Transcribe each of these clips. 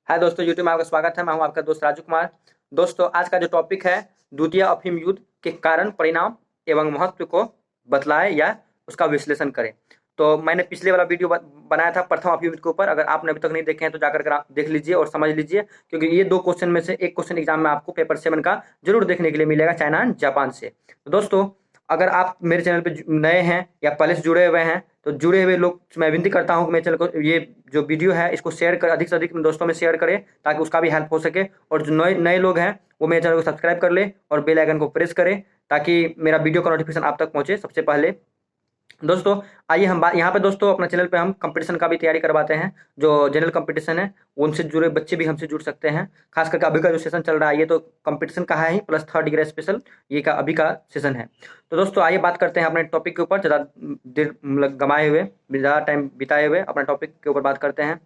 हाय दोस्तों, यूट्यूब में आपका स्वागत है। मैं हूं आपका दोस्त राजू कुमार। दोस्तों, आज का जो टॉपिक है द्वितीय अफीम युद्ध के कारण, परिणाम एवं महत्व को बतलाएं या उसका विश्लेषण करें। तो मैंने पिछले वाला वीडियो बनाया था प्रथम अफीम युद्ध के ऊपर। अगर आपने अभी तक नहीं देखे हैं तो जाकर आप देख लीजिए और समझ लीजिए, क्योंकि ये दो क्वेश्चन में से एक क्वेश्चन एग्जाम में आपको पेपर 7 का जरूर देखने के लिए मिलेगा, चाइना एंड जापान से। तो दोस्तों, अगर आप मेरे चैनल पे नए हैं या पहले से जुड़े हुए हैं तो जुड़े हुए लोग मैं विनती करता हूं कि मेरे चैनल को, ये जो वीडियो है इसको शेयर कर, अधिक से अधिक दोस्तों में शेयर करें ताकि उसका भी हेल्प हो सके। और जो नए नए लोग हैं वो मेरे चैनल को सब्सक्राइब कर ले और बेल आइकन को प्रेस करें ताकि मेरा वीडियो का नोटिफिकेशन आप तक पहुंचे सबसे पहले। दोस्तों, आइए हम यहाँ पे दोस्तों अपना चैनल पे हम कंपटीशन का भी तैयारी करवाते हैं। जो जनरल कंपटीशन है उनसे जुड़े बच्चे भी हमसे जुड़ सकते हैं। खास करके अभी का जो सेशन चल रहा है ये तो कंपटीशन का है ही, प्लस थर्ड डिग्री स्पेशल ये का अभी का सेशन है। तो दोस्तों आइए बात करते हैं अपने टॉपिक के ऊपर, ज़्यादा देर गंवाए हुए, ज़्यादा टाइम बिताए हुए अपने टॉपिक के ऊपर बात करते हैं।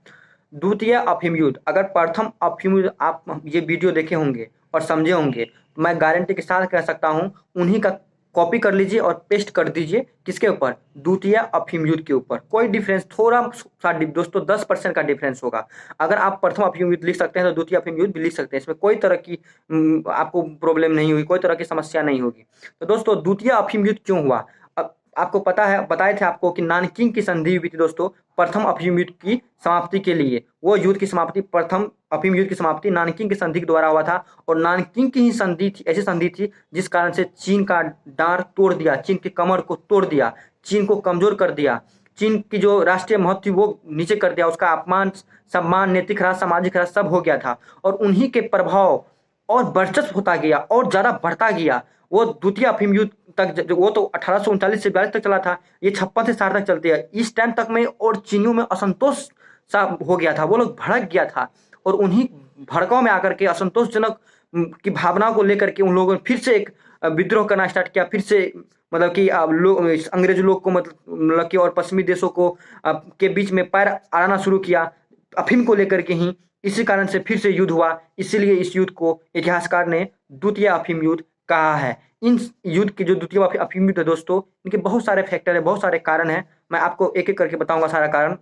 द्वितीय अफीम युद्ध, अगर प्रथम अफीम युद्ध आप ये वीडियो देखे होंगे और समझे होंगे तो मैं गारंटी के साथ कह सकता हूँ उन्हीं का कॉपी कर लीजिए और पेस्ट कर दीजिए। किसके ऊपर? द्वितीय अफीम युद्ध के ऊपर। कोई डिफरेंस, थोड़ा सा दोस्तों 10% का डिफरेंस होगा। अगर आप प्रथम अफीम युद्ध लिख सकते हैं तो द्वितीय अफीम युद्ध भी लिख सकते हैं। इसमें कोई तरह की आपको प्रॉब्लम नहीं हुई, कोई तरह की समस्या नहीं होगी। तो दोस्तों, द्वितीय अफीम युद्ध क्यों हुआ? अब आपको पता है, बताए थे आपको कि नानकिंग की संधि हुई थी दोस्तों प्रथम अफीम युद्ध की समाप्ति के लिए। वो युद्ध की समाप्ति, प्रथम अफीम युद्ध की समाप्ति नानकिंग की संधि के द्वारा हुआ था। और नानकिंग की ही संधि थी, ऐसी संधि थी जिस कारण से चीन का डार तोड़ दिया, चीन की कमर को तोड़ दिया, चीन को कमजोर कर दिया, चीन की जो राष्ट्रीय महत्व थी वो नीचे कर दिया, उसका अपमान, सम्मान, नैतिक ह्रास, सामाजिक ह्रास सब हो गया था। और उन्हीं के प्रभाव और वर्चस्व होता गया और ज्यादा बढ़ता गया। वो द्वितीय अफीम युद्ध तक, वो तो 1839 से 42 तक चला था, ये 56 से 60 तक चलती है। इस टाइम तक में और चीनियों में असंतोष सा हो गया था, वो लोग भड़क गया था। और उन्हीं भड़काव में आकर के असंतोषजनक की भावना को लेकर के उन लोगों ने फिर से एक विद्रोह करना स्टार्ट किया। फिर से मतलब कि अंग्रेज लोग को, मतलब कि और पश्चिमी देशों को के बीच में पैर अड़ाना शुरू किया अफीम को लेकर के ही। इसी कारण से फिर से युद्ध हुआ। इसीलिए इस युद्ध को इतिहासकार ने द्वितीय अफीम युद्ध कहा है। इन युद्ध की जो द्वितीय अफीम युद्ध है दोस्तों, इनके बहुत सारे फैक्टर है, बहुत सारे कारण है। मैं आपको एक एक करके बताऊंगा सारा कारण।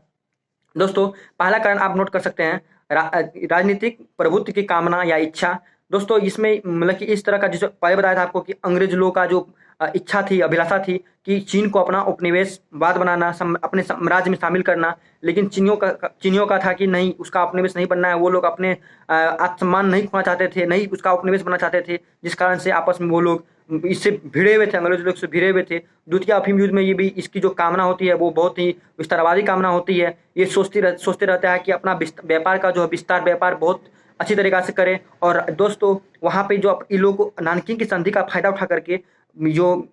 दोस्तों, पहला कारण आप नोट कर सकते हैं, राजनीतिक प्रभुत्व की कामना या इच्छा। दोस्तों, इसमें मतलब कि इस तरह का, जैसे पहले बताया था आपको कि अंग्रेज लोगों का जो इच्छा थी, अभिलाषा थी कि चीन को अपना उपनिवेशवाद बनाना, अपने साम्राज्य में शामिल करना। लेकिन चीनियों का था कि नहीं, उसका उपनिवेश नहीं बनना है। वो लोग अपने आत्मसम्मान नहीं खोना चाहते थे, नहीं उसका उपनिवेश बनना चाहते थे, जिस कारण से आपस में वो लोग इससे भिड़े हुए थे, अंग्रेज लोग से भिड़े हुए थे। द्वितीय अफीम युद्ध में ये भी, इसकी जो कामना होती है वो बहुत ही विस्तारवादी कामना होती है। ये सोचते रहता है कि अपना व्यापार का जो विस्तार, व्यापार बहुत अच्छी तरीक़ा से करें। और दोस्तों, वहाँ पे जो इन लोगों को नानकिंग की संधि का फायदा उठा करके जो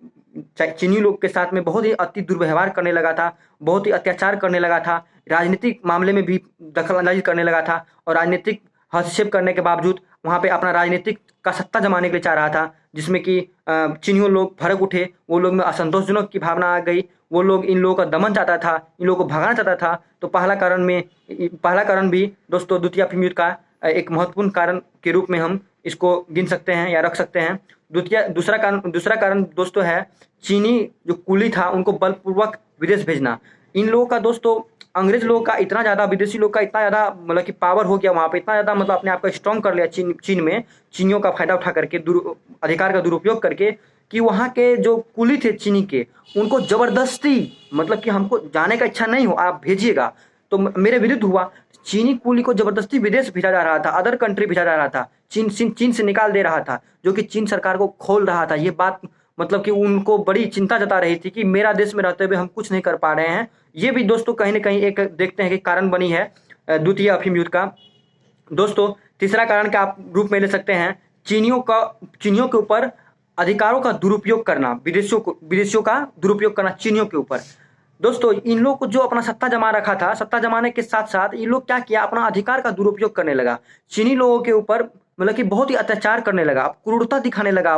चीनी लोग के साथ में बहुत ही अति दुर्व्यवहार करने लगा था, बहुत ही अत्याचार करने लगा था, राजनीतिक मामले में भी दखलंदाजी करने लगा था। और राजनीतिक हस्तक्षेप करने के बावजूद वहाँ पे अपना राजनीतिक का सत्ता जमाने के लिए चाह रहा था, जिसमें कि चीनियों लोग भड़क उठे, वो लोग में असंतोषजनक की भावना आ गई, वो लोग इन लोगों का दमन चाहता था, इन लोगों को भगाना चाहता था। तो पहला कारण भी दोस्तों द्वितीय अफीम युद्ध का एक महत्वपूर्ण कारण के रूप में हम इसको गिन सकते हैं या रख सकते हैं। दूसरा कारण दोस्तों है चीनी जो कुली था उनको बलपूर्वक विदेश भेजना। इन लोगों का दोस्तों, अंग्रेज लोगों का इतना ज़्यादा, विदेशी लोग का इतना ज़्यादा मतलब कि पावर हो गया वहाँ पे, इतना ज़्यादा मतलब अपने आप को स्ट्रॉन्ग कर लिया चीन में, चीनियों का फायदा उठा करके, अधिकार का दुरुपयोग करके, कि वहाँ के जो कुली थे चीनी के, उनको ज़बरदस्ती, मतलब कि हमको जाने का इच्छा नहीं हो, आप भेजिएगा। तो मेरे विरुद्ध हुआ। चीनी कुली को जबरदस्ती विदेश भेजा जा रहा था, अदर कंट्री भेजा जा रहा था, चीन से निकाल दे रहा था, जो कि चीन सरकार को खोल रहा था। ये बात मतलब कि उनको बड़ी चिंता जता रही थी कि मेरा देश में रहते हुए हम कुछ नहीं कर पा रहे हैं। ये भी दोस्तों कहीं ना कहीं एक देखते हैं कि कारण बनी है द्वितीय अफीम युद्ध का। दोस्तों, तीसरा कारण का आप रूप में ले सकते हैं चीनियों के ऊपर अधिकारों का दुरुपयोग करना, विदेशियों का दुरुपयोग करना चीनियों के ऊपर। दोस्तों, इन लोग को जो अपना सत्ता जमा रखा था, सत्ता जमाने के साथ साथ इन लोग क्या किया, अपना अधिकार का दुरुपयोग करने लगा। चीनी लोगों के ऊपर मतलब कि बहुत ही अत्याचार करने लगा, क्रूरता दिखाने लगा,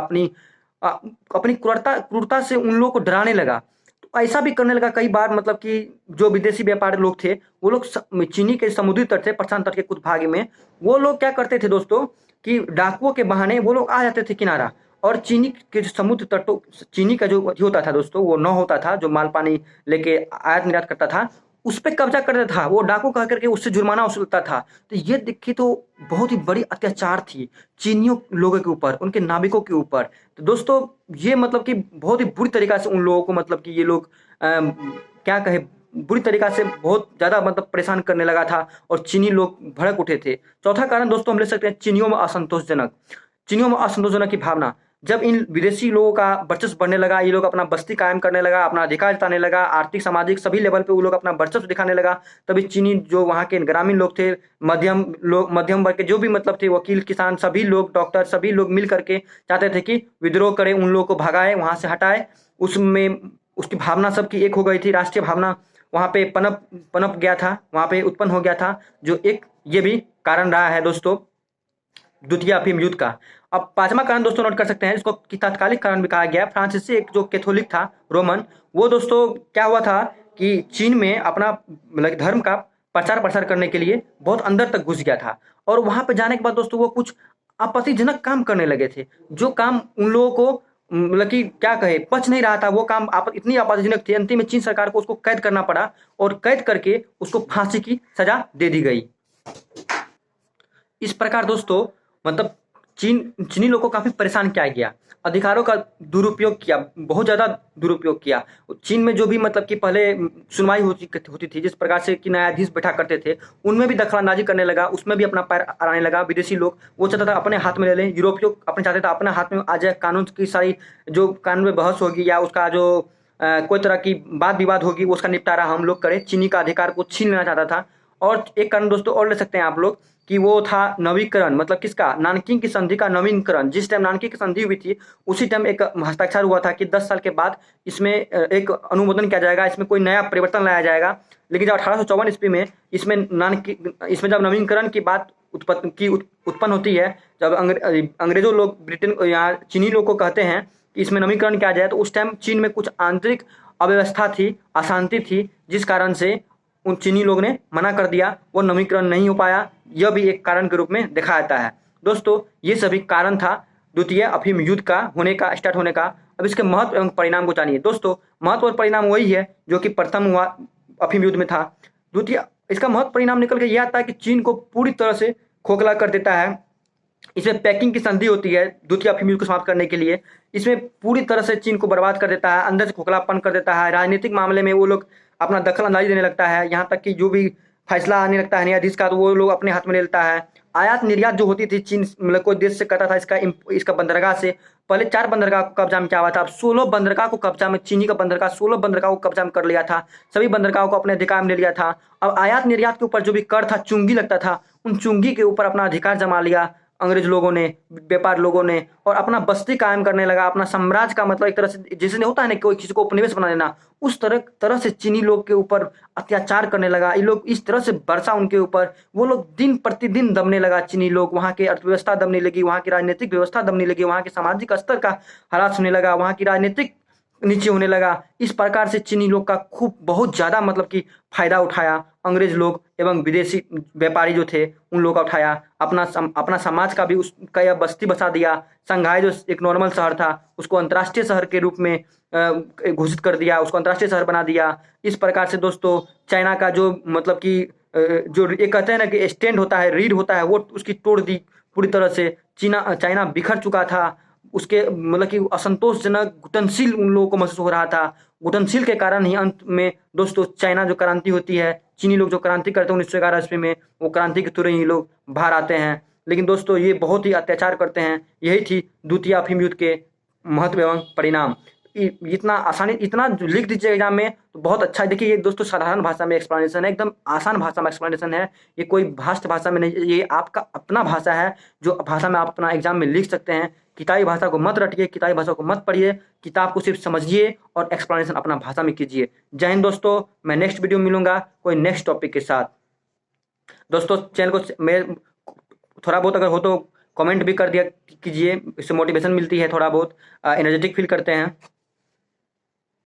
अपनी क्रूरता से उन लोगों को डराने लगा। तो ऐसा भी करने लगा कई बार, मतलब कि जो विदेशी व्यापारी लोग थे वो लोग चीनी के समुद्री तट से, प्रशांत तट के कुछ भाग में, वो लोग क्या करते थे दोस्तों कि डाकुओं के बहाने वो लोग आ जाते थे किनारा। और चीनी के जो समुद्र तटों, चीनी का जो होता था दोस्तों, वो नौ होता था जो माल पानी लेके आयात निर्यात करता था, उस पे कब्जा करता था, वो डाकू कह करके उससे जुर्माना वसूलता था। तो ये देखिए तो बहुत ही बड़ी अत्याचार थी चीनियों लोगों के ऊपर, उनके नाविकों के ऊपर। तो दोस्तों ये मतलब कि बहुत ही बुरी तरीका से उन लोगों को मतलब कि ये लोग क्या कहे, बुरी तरीका से बहुत ज़्यादा मतलब परेशान करने लगा था और चीनी लोग भड़क उठे थे। चौथा कारण दोस्तों हम ले सकते हैं चीनियों में असंतोषजनक की भावना। जब इन विदेशी लोगों का वर्चस्व बढ़ने लगा, ये लोग अपना बस्ती कायम करने लगा, अपना अधिकार जताने लगा, आर्थिक सामाजिक सभी लेवल पे वो लोग अपना वर्चस्व दिखाने लगा, तभी चीनी जो वहाँ के ग्रामीण लोग थे, मध्यम वर्ग के जो भी मतलब थे, वकील, किसान, सभी लोग, डॉक्टर, सभी लोग मिल करके चाहते थे कि विद्रोह करें, उन लोगों को भगाए, वहाँ से हटाए। उसमें उसकी भावना सबकी एक हो गई थी, राष्ट्रीय भावना वहाँ पे पनप गया था, वहाँ पे उत्पन्न हो गया था, जो एक ये भी कारण रहा है दोस्तों द्वितीय अफीम युद्ध का। अब पांचवा कारण दोस्तों नोट कर सकते हैं, इसको कि तात्कालिक कारण भी कहा गया। फ्रांसीसी एक जो कैथोलिक था रोमन, वो दोस्तों क्या हुआ था कि चीन में अपना मतलब धर्म का प्रचार प्रसार करने के लिए बहुत अंदर तक घुस गया था, और वहां पर जाने के बाद दोस्तों वो कुछ आपत्तिजनक काम करने लगे थे, जो काम उन लोगों को मतलब कि क्या कहे पच नहीं रहा था। वो काम इतनी आपत्तिजनक थी, अंतिम में चीन सरकार को उसको कैद करना पड़ा, और कैद करके उसको फांसी की सजा दे दी गई। इस प्रकार दोस्तों मतलब चीनी लोग को काफी परेशान किया गया, अधिकारों का दुरुपयोग किया, बहुत ज्यादा दुरुपयोग किया। चीन में जो भी मतलब कि पहले सुनवाई होती थी, जिस प्रकार से कि न्यायाधीश बैठा करते थे, उनमें भी दखलंदाजी करने लगा, उसमें भी अपना पैर अड़ाने लगा। विदेशी लोग वो चाहता था अपने हाथ में ले लें, यूरोपियों अपने चाहते था अपने हाथ में आ जाए, कानून की सारी जो कानून में बहस होगी या उसका जो कोई तरह की वाद विवाद होगी उसका निपटारा हम लोग करें। चीनी का अधिकार को छीन लेना चाहता था। और एक कारण दोस्तों और ले सकते हैं आप लोग कि वो था नवीकरण, मतलब किसका, नानकिंग की संधि का नवीकरण। जिस टाइम नानकिंग की संधि हुई थी उसी टाइम एक हस्ताक्षर हुआ था कि 10 साल के बाद इसमें एक अनुमोदन किया जाएगा, इसमें कोई नया परिवर्तन लाया जाएगा। लेकिन जब 1854 ईस्वी में इसमें जब नवीकरण की बात उत्पन्न होती है, जब अंग्रेजों लोग ब्रिटेन यहाँ चीनी लोग को कहते हैं कि इसमें नवीकरण किया जाए, तो उस टाइम चीन में कुछ आंतरिक अव्यवस्था थी, अशांति थी, जिस कारण से उन चीनी लोग ने मना कर दिया, वो नवीकरण नहीं हो पाया। यह भी एक कारण के रूप में देखा जाता है। दोस्तों ये सभी कारण था द्वितीय अफीम युद्ध का होने का, स्टार्ट होने का। अब इसके महत्व एवं परिणाम को जानिए। दोस्तों महत्व और परिणाम वही है जो कि प्रथम हुआ अफीम युद्ध में था। द्वितीय इसका महत्व परिणाम निकल के यह आता है कि चीन को पूरी तरह से खोखला कर देता है। इसमें पैकिंग की संधि होती है द्वितीय अफीम युद्ध को समाप्त करने के लिए। इसमें पूरी तरह से चीन को बर्बाद कर देता है, अंदर से खोखलापन कर देता है। राजनीतिक मामले में वो लोग अपना दखल अंदाजी देने लगता है, यहाँ तक कि जो भी फैसला आने लगता है न्यायाधीश का, तो वो लोग अपने हाथ में ले लेता है। आयात निर्यात जो होती थी चीन मतलब कोई देश से करता था, इसका बंदरगाह से पहले 4 बंदरगाह को कब्जा में क्या हुआ था, अब 16 बंदरगाह को कब्जा में, चीनी का बंदरगाह 16 बंदरगाह को कब्जा में कर लिया था, सभी बंदरगाहों को अपने अधिकार में ले लिया था। अब आयात निर्यात के ऊपर जो भी कर था, चुंगी लगता था, उन चुंगी के ऊपर अपना अधिकार जमा लिया अंग्रेज लोगों ने, व्यापार लोगों ने, और अपना बस्ती कायम करने लगा, अपना साम्राज्य का मतलब एक तरह से जैसे नहीं होता है ना कोई किसी को उपनिवेश बना देना, उस तरह से चीनी लोग के ऊपर अत्याचार करने लगा। ये लोग इस तरह से बरसा उनके ऊपर, वो लोग दिन प्रतिदिन दबने लगा चीनी लोग, वहाँ की अर्थव्यवस्था दबने लगी, वहाँ की राजनीतिक व्यवस्था दबने लगी, वहाँ के सामाजिक स्तर का ह्रास होने लगा, वहाँ की राजनीतिक नीचे होने लगा। इस प्रकार से चीनी लोग का खूब बहुत ज़्यादा मतलब कि फायदा उठाया अंग्रेज लोग एवं विदेशी व्यापारी जो थे उन लोगों का उठाया। अपना समाज का भी उसका यह बस्ती बसा दिया। शंघाई जो एक नॉर्मल शहर था उसको अंतर्राष्ट्रीय शहर के रूप में घोषित कर दिया, उसको अंतर्राष्ट्रीय शहर बना दिया। इस प्रकार से दोस्तों चाइना का जो मतलब कि जो ये कहते हैं ना कि स्टैंड होता है, रीढ़ होता है, वो उसकी तोड़ दी पूरी तरह से। चाइना बिखर चुका था, उसके मतलब कि असंतोषजनक घुटनशील उन लोगों को महसूस हो रहा था। घुटनशील के कारण ही अंत में दोस्तों चाइना जो क्रांति होती है, चीनी लोग जो क्रांति करते हैं 1911 ईस्वी में, वो क्रांति के थ्रू ही लोग बाहर आते हैं। लेकिन दोस्तों ये बहुत ही अत्याचार करते हैं। यही थी द्वितीय अफीम युद्ध के महत्व एवं परिणाम। इतना आसानी, इतना जो लिख दीजिए एग्जाम में तो बहुत अच्छा है। देखिए ये दोस्तों साधारण भाषा में एक्सप्लेनेशन है, एकदम आसान भाषा में एक्सप्लेनेशन है, ये कोई भाषा भाषा में नहीं, ये आपका अपना भाषा है जो भाषा में आप अपना एग्जाम में लिख सकते हैं। किताबी भाषा को मत रटिए, किताबी भाषा को मत पढ़िए, किताब को सिर्फ समझिए और एक्सप्लेनेशन अपना भाषा में कीजिए। जय हिंद दोस्तों, मैं नेक्स्ट वीडियो में मिलूंगा कोई नेक्स्ट टॉपिक के साथ। दोस्तों चैनल को मैं थोड़ा बहुत अगर हो तो कमेंट भी कर दिया कीजिए, इससे मोटिवेशन मिलती है, थोड़ा बहुत एनर्जेटिक फील करते हैं।